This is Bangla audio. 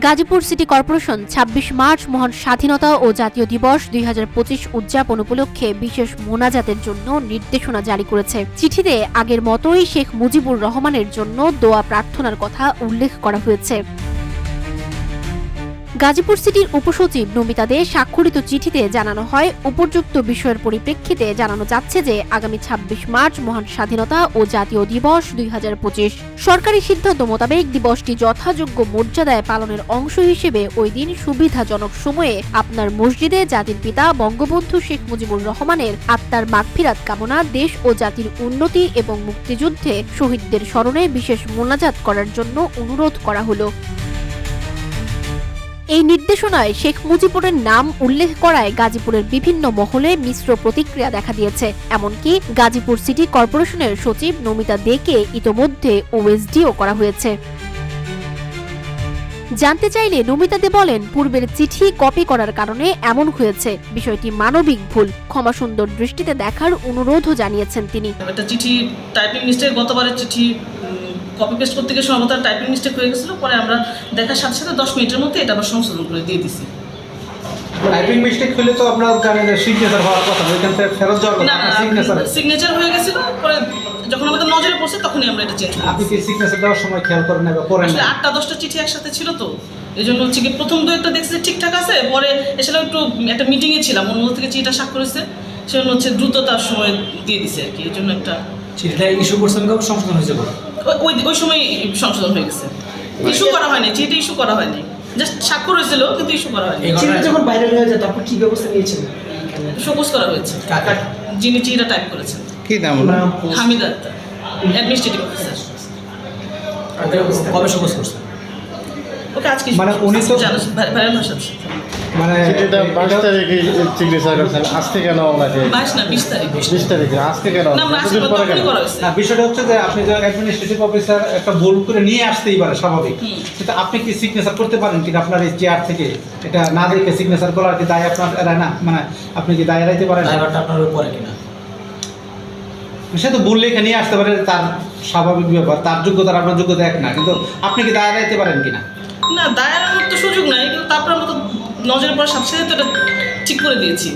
গাজীপুর সিটি কর্পোরেশন ২৬ মার্চ মহান স্বাধীনতা ও জাতীয় দিবস ২০২৫ উদযাপন উপলক্ষে বিশেষ মোনাজাতের জন্য নির্দেশনা জারি করেছে। চিঠিতে আগের মতোই শেখ মুজিবুর রহমানের জন্য দোয়া প্রার্থনার কথা উল্লেখ করা হয়েছে। গাজীপুর সিটির উপসচিব নমিতা দে স্বাক্ষরিত চিঠিতে জানানো হয়, উপযুক্ত বিষয়ের পরিপ্রেক্ষিতে জানানো যাচ্ছে যে আগামী ২৬ মার্চ মহান স্বাধীনতা ও জাতীয় দিবস ২০২৫ সরকারি সিদ্ধান্ত মোতাবেক দিবসটি যথাযোগ্য মর্যাদায় পালনের অংশ হিসেবে ওই দিন সুবিধাজনক সময়ে আপনার মসজিদে জাতির পিতা বঙ্গবন্ধু শেখ মুজিবুর রহমানের আত্মার মাগফিরাত কামনা, দেশ ও জাতির উন্নতি এবং মুক্তিযুদ্ধে শহীদদের স্মরণে বিশেষ মোনাজাত করার জন্য অনুরোধ করা হলো। এই নির্দেশনায় শেখ মুজিবুরের নাম উল্লেখ করায় গাজীপুরের বিভিন্ন মহলে মিশ্র প্রতিক্রিয়া দেখা দিয়েছে। এমনকি গাজীপুর সিটি কর্পোরেশনের সচিব নমিতা দেকে ইতোমধ্যে ওএসডিও করা হয়েছে। জানতে চাইলে নমিতা দে বলেন, পূর্বের চিঠি কপি করার কারণে এমন হয়েছে, বিষয়টি মানবিক ভুল, ক্ষমাসুন্দর দৃষ্টিতে দেখার অনুরোধও জানিয়েছেন তিনি। একটা চিঠি টাইপিং মিস্টেক, গতবারের চিঠি কপি পেস্ট করতে গিয়ে সম্ভবত টাইপিং মিস্টেক হয়ে গেছিলো, পরে আমরা দেখার সাথে সাথে 10 মিনিটের মধ্যে এটা আবার সংশোধন করে দিয়ে দিছি। টাইপিং মিস্টেক হলে তো আপনার জানেন সিগনেচার হওয়ার কথা, ওইখান থেকে ফেরত যাওয়ার কথা। সিগনেচার হয়ে গেছিল, পরে যখন আমাদের নজরে পড়ছে তখনই আমরা এটা চেঞ্জ করি। আপনি কি সিগনেচার দেওয়ার সময় খেয়াল করেন না বা পড়েন না? 8টা-10টা চিঠি একসাথে ছিল তো, এই জন্য হচ্ছে কি প্রথম একটা দেখছি ঠিকঠাক আছে, পরে এসে একটু একটা মিটিংয়ে ছিলাম, অন্য থেকে চিঠিটা স্বাক্ষর করেছে, সেজন্য হচ্ছে দ্রুততার সময় দিয়ে দিছে আর কি। এই জন্য একটা চিঠিটা ইস্যু করছেন, সংশোধন হয়েছে ওই সময় সংশোধন হয়ে গেছে, ইস্যু করা হয়নি, চিঠি ইস্যু করা হয়নি, জাস্ট স্বাক্ষর হয়েছিল কিন্তু ইস্যু করা হয়নি। যখন ভাইরাল হয়ে যায় তখন কি ব্যবস্থা নিয়েছিল? শোকজ করা হয়েছে যিনি চিঠিটা টাইপ করেছেন। কি নাম? Hamid Akhtar, administrative officer. কবে শোকজ করছেন? ওকে আজকে মানে উনি তো ভাইরাল ভাষা মানে চিঠিটা 22 তারিখে সিগনেচার করেছেন, আজকে কেন ওনাকে 22 না 20 তারিখ 20 তারিখে আজকে কেন? না আমরা আজকে পরে কেন? করা হয়েছে। না, বিষয়টা হচ্ছে যে আপনি যে অ্যাডমিনিস্ট্রেটিভ অফিসার একটা ভুল করে নিয়ে আসতেই পারে, স্বাভাবিক। সেটা আপনি কি সিগনেচার করতে পারেন কিনা আপনার এই চেয়ার থেকে? এটা না দেখে সিগনেচার করার কি দায় আপনার এড়ায় না? মানে আপনি কি দায় এড়াইতে পারেন? ড্রাইভারটা আপনার উপরে কিনা? সে তো ভুল লেখা নিয়ে আসতে পারে, তার স্বাভাবিক ব্যাপার, তার যোগ্যতার আপনার যোগ্যতা এক না, কিন্তু আপনি কি দায় এড়াইতে পারেন কিনা? না, দায়ের তো সুযোগ নাই, কিন্তু তারপর আমরা তো নজরে পড়ার সাথে সাথে তো এটা ঠিক করে দিয়েছি।